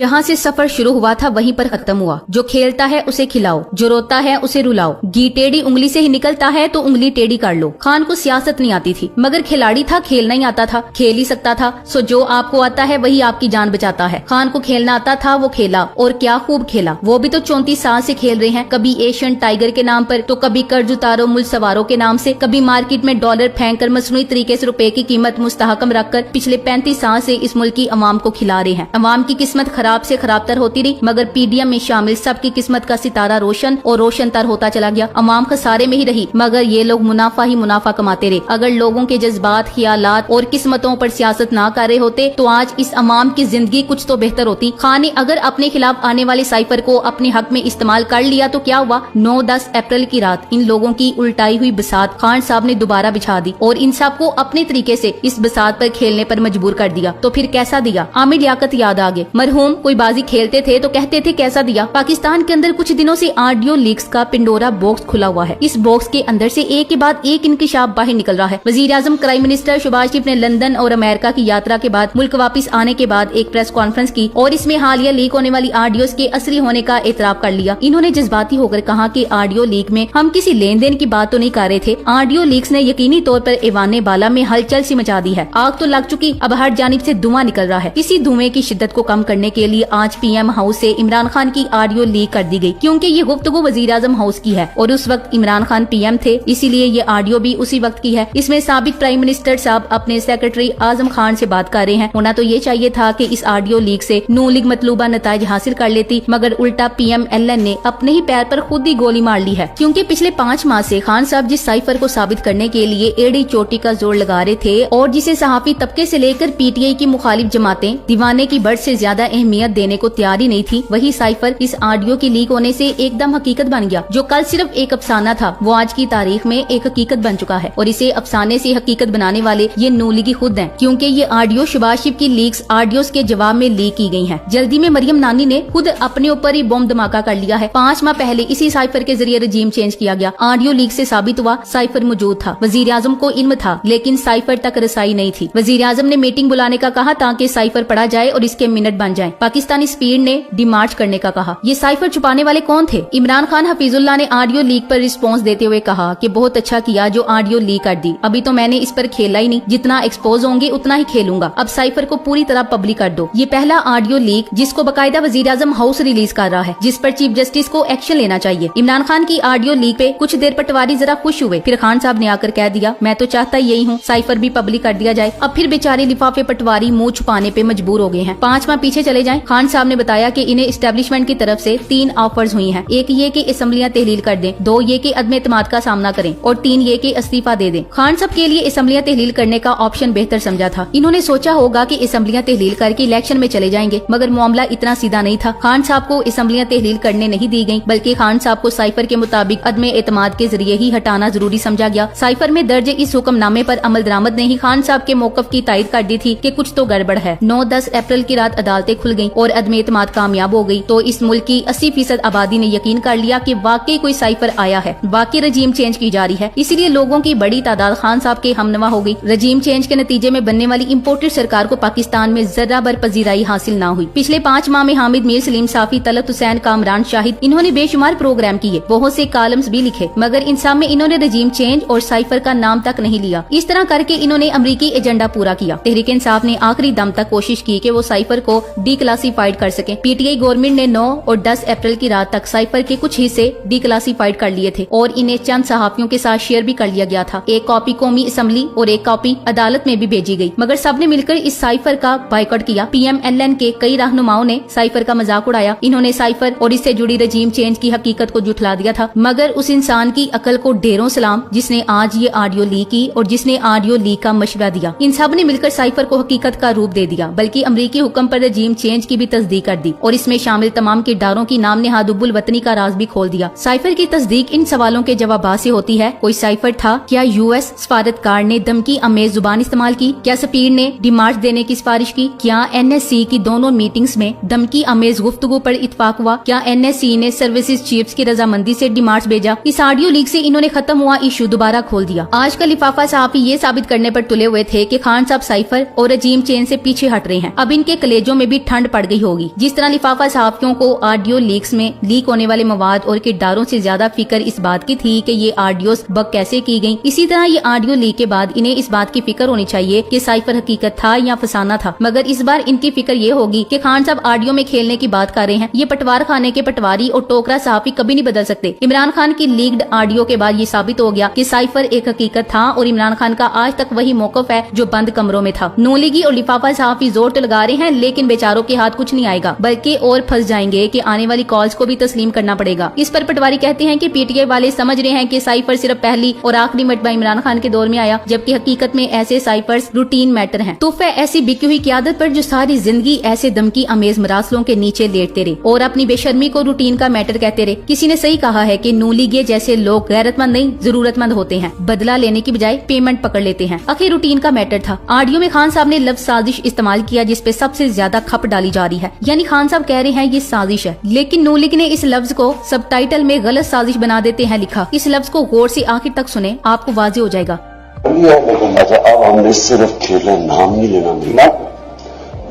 जहाँ से सफर शुरू हुआ था वहीं पर खत्म हुआ। जो खेलता है उसे खिलाओ, जो रोता है उसे रुलाओ, घी टेढ़ी उंगली से ही निकलता है तो उंगली टेढ़ी कर लो। खान को सियासत नहीं आती थी, मगर खिलाड़ी था, खेलना ही आता था, खेल ही सकता था। सो जो आपको आता है वही आपकी जान बचाता है। खान को खेलना आता था, वो खेला और क्या खूब खेला। वो भी तो 34 साल से खेल रहे हैं, कभी एशियन टाइगर के नाम पर, तो कभी कर्ज उतारो मुल्क सवारों के नाम से, कभी मार्केट में डॉलर फेंक कर मसनूई तरीके से रुपए की कीमत मुस्तहकम रखकर पिछले 35 साल से इस मुल्क की अवाम को खिला रहे हैं। अवाम की किस्मत खराब से खराब तर होती रही, मगर पीडीएम में शामिल सबकी किस्मत का सितारा रोशन और रोशन तर होता चला गया। अवाम खसारे में ही रही, मगर ये लोग मुनाफा ही मुनाफा कमाते रहे। अगर लोगों के जज्बात, ख्यालात और किस्मतों पर सियासत ना कर रहे होते तो आज इस अवाम की जिंदगी कुछ तो बेहतर होती। खान ने अगर अपने खिलाफ आने वाले साइफर को अपने हक में इस्तेमाल कर लिया तो क्या हुआ? 9-10 अप्रैल की रात इन लोगों की उल्टाई हुई बसात खान साहब ने दोबारा बिछा दी और इन सब को अपने तरीके से इस बसात पर खेलने पर मजबूर कर दिया। तो फिर कैसा दिया? आमिर लियाकत याद आ गए। मरहूम कोई बाजी खेलते थे तो कहते थे कैसा दिया। पाकिस्तान के अंदर कुछ दिनों से ऑडियो लीक्स का पिंडोरा बॉक्स खुला हुआ है। इस बॉक्स के अंदर से एक के बाद एक इंकशाफ बाहर निकल रहा है। वजीर आजम प्राइम मिनिस्टर शहबाज शरीफ ने लंदन और अमेरिका की यात्रा के बाद मुल्क वापस आने के बाद एक प्रेस कॉन्फ्रेंस की और इसमें हालिया लीक होने वाली ऑडियोज के असली होने का एतराफ कर लिया। इन्होंने जज्बाती होकर कहा कि ऑडियो लीक में हम किसी लेन देन की बात तो नहीं कर रहे थे। ऑडियो लीक्स ने यकीनी तौर पर ऐवान बाला में हलचल सी मचा दी है। आग तो लग चुकी, अब हर जानिब से धुआं निकल रहा है। इसी धुएं की शिद्दत को कम करने के लिए आज पीएम हाउस से इमरान खान की ऑडियो लीक कर दी गई, क्योंकि ये गुफ्तगू वजीर आजम हाउस की है और उस वक्त इमरान खान पीएम थे, इसीलिए ये ऑडियो भी उसी वक्त की है। इसमें साबिक प्राइम मिनिस्टर साहब अपने सेक्रेटरी आजम खान से बात कर रहे हैं। होना तो ये चाहिए था कि इस ऑडियो लीक से नून लीग मतलूबा नताइज हासिल कर लेती, मगर उल्टा PMLN ने अपने ही पैर पर खुद ही गोली मार ली है। क्योंकि पिछले 5 माह से खान साहब जिस साइफर को साबित करने के लिए एड़ी चोटी का जोर लगा रहे थे और जिसे सहाफी तबके से लेकर PTI की मुखालिफ जमातें दीवाने की बढ़ से ज्यादा अहमियत देने को तैयार ही नहीं थी, वही साइफर इस ऑडियो की लीक होने से एकदम हकीकत बन गया। जो कल सिर्फ एक अफसाना था वो आज की तारीख में एक हकीकत बन चुका है और इसे अफसाने से हकीकत बनाने वाले ये नून लीगी खुद हैं, क्योंकि ये ऑडियो शहबाज शरीफ की लीक्स ऑडियोज के जवाब में लीक की गई हैं। जल्दी में मरियम नानी ने खुद अपने ऊपर ही बम धमाका कर लिया है। 5 माह पहले इसी साइफर के जरिए रजीम चेंज किया गया। ऑडियो लीक से साबित हुआ साइफर मौजूद था, वजीर आजम को इल्म था, लेकिन साइफर तक रसाई नहीं थी। वजीर आजम ने मीटिंग बुलाने का कहा ताकि साइफर पढ़ा जाए और इसके मिनट बन जाएं। पाकिस्तानी स्पीड ने डिमार्च करने का कहा। ये साइफर छुपाने वाले कौन थे? इमरान खान हफीजुल्लाह ने ऑडियो लीक पर रिस्पॉन्स देते हुए कहा कि बहुत अच्छा किया जो ऑडियो लीक कर दी, अभी तो मैंने इस पर खेला ही नहीं, जितना एक्सपोज होंगे उतना ही खेलूंगा, अब साइफर को पूरी तरह पब्लिक कर दो। ये पहला ऑडियो लीक जिसको बकायदा वजीर आजम हाउस रिलीज कर रहा है, जिस पर चीफ जस्टिस को एक्शन लेना चाहिए। इमरान खान की ऑडियो लीक पे कुछ देर पटवारी जरा खुश हुए, फिर खान साहब ने आकर कह दिया मैं तो चाहता यही हूँ, साइफर भी पब्लिक कर दिया जाए। अब फिर बेचारे लिफाफे पटवारी मुंह छुपाने पे मजबूर हो गए हैं। 5 माह पीछे चले जाएं। खान साहब ने बताया कि इन्हें एस्टेब्लिशमेंट की तरफ से 3 ऑफर्स हुई हैं। एक ये कि असेंबलियां तहलील कर दें, 2 ये कि अदम एतमाद का सामना करें और 3 ये कि इस्तीफा दे दें। खान साहब के लिए असेंबलियां तहलील करने का ऑप्शन बेहतर समझा था। इन्होंने सोचा होगा कि असेंबलियां तहलील करके इलेक्शन में चले जाएंगे, मगर मामला इतना सीधा नहीं था। खान साहब को असेंबलियां तहलील करने नहीं दी गयी, बल्कि खान साहब को साइफर के मुताबिक अदम एतमाद के जरिए ही हटाना जरूरी समझा गया। साइफर में दर्ज इस हुक्मनामे पर अमल दरामद ने ही खान साहब के मौकफ की तायद कर दी थी कि कुछ तो गड़बड़ है। 9-10 अप्रैल की रात अदालतें खुल गयी और अदम एतमाद कामयाब हो गई, तो इस मुल्क की 80% आबादी ने यकीन कर लिया कि वाकई कोई साइफर आया है, वाकई रजीम चेंज की जा रही है। इसीलिए लोगों की बड़ी तादाद खान साहब के हमनवा हो गई। रजीम चेंज के नतीजे में बनने वाली इम्पोर्टेड सरकार को पाकिस्तान में जरा बर पजीराई हासिल न हुई। पिछले 5 माह में हामिद मीर, सलीम साफी, तलत हुसैन, कामरान शाहिद, इन्होंने बेशुमार प्रोग्राम किए, बहुत से कॉलम्स भी लिखे, मगर इन सब में इन्होंने रजीम चेंज और साइफर का नाम तक नहीं लिया। इस तरह करके इन्होंने अमरीकी एजेंडा पूरा किया। तहरीक इंसाफ ने आखिरी दम तक कोशिश की कि वो साइफर को डीक्लासिफाइड कर सके। PTI गवर्नमेंट ने 9 और 10 अप्रैल की रात तक साइफर के कुछ हिस्से डीक्लासिफाइड कर लिए थे और इन्हें चंद सहाफियों के साथ शेयर भी कर लिया गया था। एक कॉपी कौमी असेंबली और एक कॉपी अदालत में भी भेजी गई, मगर सबने मिलकर इस साइफर का बायकॉट किया। PMLN के कई रहनुमाओं ने साइफर का मजाक उड़ाया। इन्होंने साइफर और इससे जुड़ी रजीम चेंज की हकीकत को जुठला दिया था, मगर उस इंसान की अकल को ढेरों सलाम जिसने आज ये ऑडियो लीक की और जिसने ऑडियो लीक का मशवरा दिया। इन सब ने मिलकर साइफर को हकीकत का रूप दे दिया, बल्कि अमरीकी हुक्म पर रजीम चेंज की भी तस्दीक कर दी और इसमें शामिल तमाम किरदारों की नाम नेहाद उब्बुल वतनी का राज भी खोल दिया। साइफर की तस्दीक इन सवालों के जवाब से होती है। कोई साइफर था? क्या US सफारतकार ने धमकी अमेज जुबान इस्तेमाल की? क्या स्पीड ने डिमार्च देने की सिफारिश की? क्या NSC की दोनों मीटिंग्स में धमकी अमेज गुफ्तगू पर इत्फाक हुआ? क्या NSC ने सर्विसेज चीफ्स की रजामंदी से डिमार्च भेजा? इस ऑडियो लीक से इन्होंने खत्म हुआ इशू दोबारा खोल दिया। आज का लिफाफा साहब ये साबित करने पर तुले हुए थे कि खान साहब साइफर और रजीम चेंज से पीछे हट रहे हैं। अब इनके कलेजों में भी ठंड पड़ गई होगी। जिस तरह लिफाफा सहाफियों को ऑडियो लीक्स में लीक होने वाले मवाद और किरदारों से ज्यादा फिक्र इस बात की थी कि ये ऑडियोस बक कैसे की गयी, इसी तरह ये ऑडियो लीक के बाद इन्हें इस बात की फिक्र होनी चाहिए कि साइफर हकीकत था या फसाना था। मगर इस बार इनकी फिक्र ये होगी कि खान साहब ऑडियो में खेलने की बात कर रहे हैं। ये पटवार खाने के पटवारी और टोकरा सहाफी कभी नहीं बदल सकते। इमरान खान की लीक्ड ऑडियो के बाद ये साबित हो गया कि साइफर एक हकीकत था और इमरान खान का आज तक वही मौकफ है जो बंद कमरों में था। नूलीगी और लिफाफा सहाफी जोर तो लगा रहे हैं, लेकिन बेचारों के हाथ कुछ नहीं आएगा, बल्कि और फंस जाएंगे कि आने वाली कॉल्स को भी तस्लीम करना पड़ेगा। इस पर पटवारी कहते हैं कि पीटीआई वाले समझ रहे हैं कि साइफर सिर्फ पहली और आखिरी मरतबा इमरान खान के दौर में आया, जबकि हकीकत में ऐसे साइफर्स रूटीन मैटर हैं। तोहफा ऐसी बिकी हुई क़यादत पर जो सारी जिंदगी ऐसे धमकी अमेज मरासलों के नीचे लेटते रहे और अपनी बेशर्मी को रूटीन का मैटर कहते रहे। किसी ने सही कहा है कि नूलीगे जैसे लोग गैरतमंद नहीं जरूरतमंद होते हैं, बदला लेने की बजाय पेमेंट पकड़ लेते हैं। आखिर रूटीन का मैटर था। ऑडियो में खान साहब ने लफ्ज साजिश इस्तेमाल किया जिसपे सबसे ज्यादा खप डाली जा रही है, यानी खान साहब कह रहे हैं ये साजिश है, लेकिन नूलीग ने इस लफ्ज को सबटाइटल में गलत साजिश बना देते हैं लिखा। इस लफ्ज को गौर से आखिर तक सुने, आपको वाज़ेह हो जाएगा। अब हमने सिर्फ खेलना, नाम नहीं लेना मिलना,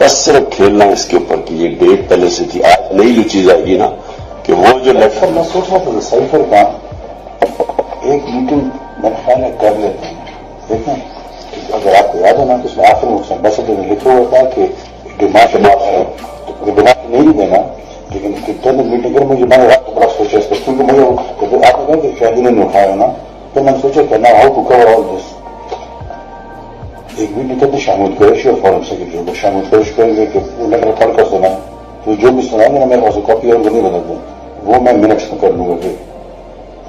बस सिर्फ खेलना इसके ऊपर कि ये डेट पहले से थी। आज नई जो चीज आएगी ना कि वो जो लेटर मैं सोच रहा था साइफर का एक मीटिंग मेरा ख्याल है कर लेते हैं। देखें अगर आपको याद है ना तो उसमें आखिर में बस लिखा हुआ था कि दिमाग नहीं देना, लेकिन कितने मीटिंग कर मुझे मैंने रात को बड़ा सोचा इसको, क्योंकि मुझे आपने कहा कि शायद इन्होंने उठाया ना, तो मैंने सोचा करना how to cover all this. एक मीटिंग करते शामिल कुरैशी और फॉरम सेक्रेटरी को शामिल कुरैशी करेंगे कि वो लेटर पढ़ कर सुना, तो जो भी सुनाएंगे ना मेरे पास कॉपी और वो नहीं बदल दूँ, वो मैं मिनट्स में कर लूंगा। फिर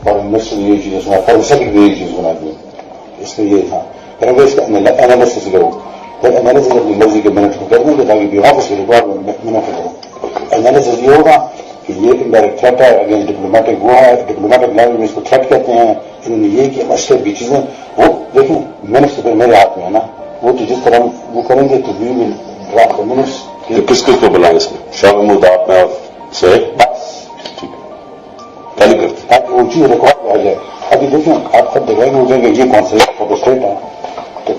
फॉरम मिनिस्टर ने ये चीजें सुना, फॉरम सेक्रेटरी ये चीज सुना दी, इसमें ये था। फिर अगर इसका एनालिसिस लो, फिर एनालिसिस अपनी मर्जी के मिनट में कर देंगे ताकि ऑफिस की रिक्वायरमेंट मिनट करो। एनालिसिस ये होगा कि ये इनडायरेक्ट थ्रेट है अगेंस्ट डिप्लोमेटिक, वो है डिप्लोमेटिक लैंग्वेज में इसको थ्रेट कहते हैं, इन्होंने ये कि मसले की चीजें वो देखें मिनट्स तो फिर मेरे हाथ में है ना, वो तो जिस तरह वो करेंगे तो we will draft the minutes. किस किस को बुलाएं इसमें? शाह महमूद आप में और से ठीक है करते ताकि वो चीज रिकॉर्ड में आ जाए। अभी देखें आप खुद दिखाएंगे हो जाएंगे ये कौन सा फोटो स्टेट है, तो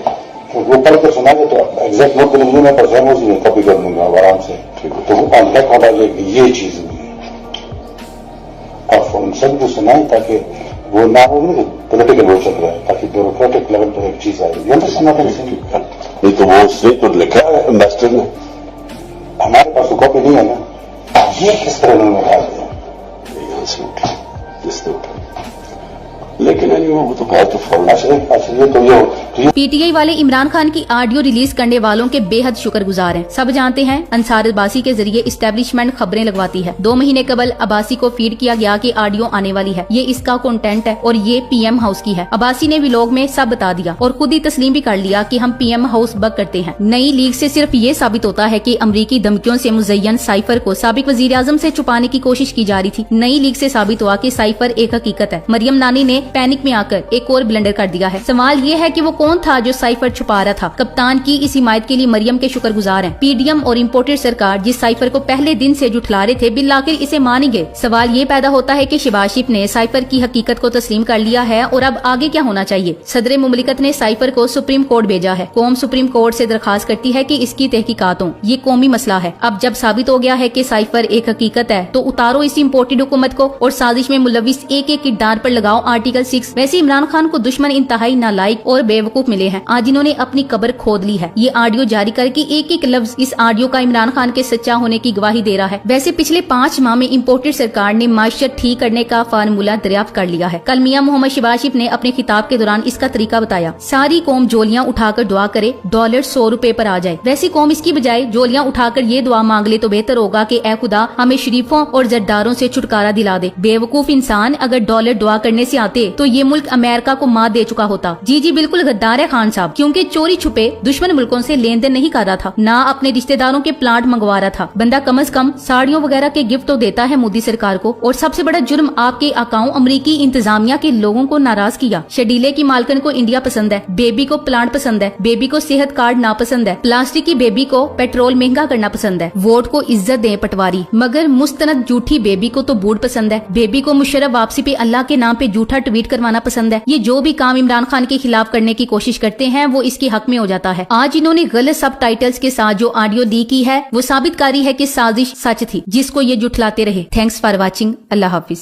वो पढ़ कर सुनाएंगे तो एग्जैक्ट नोट करने के लिए मैं पर उसी में कॉपी कर दूंगा आराम से, तो वो कॉन्टैक्ट होता है कि ये चीज हुई और उन सब को सुनाए ताकि वो ना हो पोलिटिकल वो चल रहा है, ताकि ब्यूरोक्रेटिक लेवल पर एक चीज आएगी। नहीं तो वो उसने तो लिखा है एम्बेसडर ने, हमारे पास तो कॉपी नहीं है ना, ये किस तरह उन्होंने उठा दिया, यहाँ से उठा जिसने उठा, लेकिन वो तो बात तो पीटीआई वाले इमरान खान की ऑडियो रिलीज करने वालों के बेहद शुक्रगुजार हैं। सब जानते हैं अंसार अब्बासी के जरिए इस्टेब्लिशमेंट खबरें लगवाती है। 2 महीने कबल अब्बासी को फीड किया गया कि ऑडियो आने वाली है, ये इसका कंटेंट है और ये पीएम हाउस की है। अब्बासी ने व्लॉग में सब बता दिया और खुद ही तस्लीम भी कर लिया कि हम पीएम हाउस बक करते हैं। नई लीग से सिर्फ ये साबित होता है कि अमरीकी धमकियों से मुज़य्यन साइफर को साबिक वजीर आजम से छुपाने की कोशिश की जा रही थी। नई लीग से साबित हुआ कि साइफर एक हकीकत है। मरियम नानी ने पैनिक में आकर एक और ब्लंडर कर दिया है। सवाल ये है कि वो कौन था जो साइफर छुपा रहा था। कप्तान की इस हिमायत के लिए मरियम के शुक्रगुजार हैं। पीडीएम और इम्पोर्टेड सरकार जिस साइफर को पहले दिन से जुठला रहे थे, बिल आखिर इसे मान ही गए। सवाल ये पैदा होता है कि शहबाज शरीफ ने साइफर की हकीकत को तस्लीम कर लिया है और अब आगे क्या होना चाहिए। सदर मुमलिकत ने साइफर को सुप्रीम कोर्ट भेजा है। कौम सुप्रीम कोर्ट से दरखास्त करती है कि इसकी तहकीकात हो। ये कौमी मसला है। अब जब साबित हो गया है कि साइफर एक हकीकत है तो उतारो इस इम्पोर्टेड हुकूमत को और साजिश में मुलविस एक एक किरदार पर लगाओ आर्टिकल 6। वैसे इमरान खान को दुश्मन इंतहाई नालायक और बेवकूफ मिले हैं। आज इन्होंने अपनी कब्र खोद ली है। ये ऑडियो जारी करके एक एक लफ्ज इस ऑडियो का इमरान खान के सच्चा होने की गवाही दे रहा है। वैसे पिछले 5 माह में इम्पोर्टेड सरकार ने माशियत ठीक करने का फार्मूला दरियाफ्त कर लिया है। कल मियां मोहम्मद शहबाज शरीफ ने अपने खिताब के दौरान इसका तरीका बताया। सारी कौम जोलियां उठाकर दुआ करे, डॉलर 100 रुपए पर आ जाए। वैसी कौम इसकी बजाय जोलियां उठाकर ये दुआ मांग ले तो बेहतर होगा कि ऐ खुदा हमें शरीफों और जरदारों से छुटकारा दिला दे। बेवकूफ इंसान अगर डॉलर दुआ करने से आते तो ये मुल्क अमेरिका को मात दे चुका होता। जी बिल्कुल गद्दार है खान साहब, क्योंकि चोरी छुपे दुश्मन मुल्कों से लेन देन नहीं कर रहा था, ना अपने रिश्तेदारों के प्लांट मंगवा रहा था। बंदा कम से कम साड़ियों वगैरह के गिफ्ट तो देता है मोदी सरकार को। और सबसे बड़ा जुर्म आपके अकाउंट अमरीकी इंतजामिया के लोगों को नाराज किया। शडीले की मालकन को इंडिया पसंद है, बेबी को प्लांट पसंद है, बेबी को सेहत कार्ड नापसंद है, प्लास्टिक की बेबी को पेट्रोल महंगा करना पसंद है। वोट को इज्जत दें पटवारी, मगर मुस्तनद झूठी बेबी को तो बूढ़ पसंद है। बेबी को मुशर्रफ वापसी पे अल्लाह के नाम पे झूठा ट्वीट करवाना पसंद है। ये जो भी काम इमरान खान के खिलाफ करने की कोशिश करते हैं वो इसके हक में हो जाता है। आज इन्होंने गलत सब टाइटल्स के साथ जो ऑडियो दी की है वो साबित कारी है कि साजिश सच थी जिसको ये जुठलाते रहे। Thanks for watching. Allah Hafiz.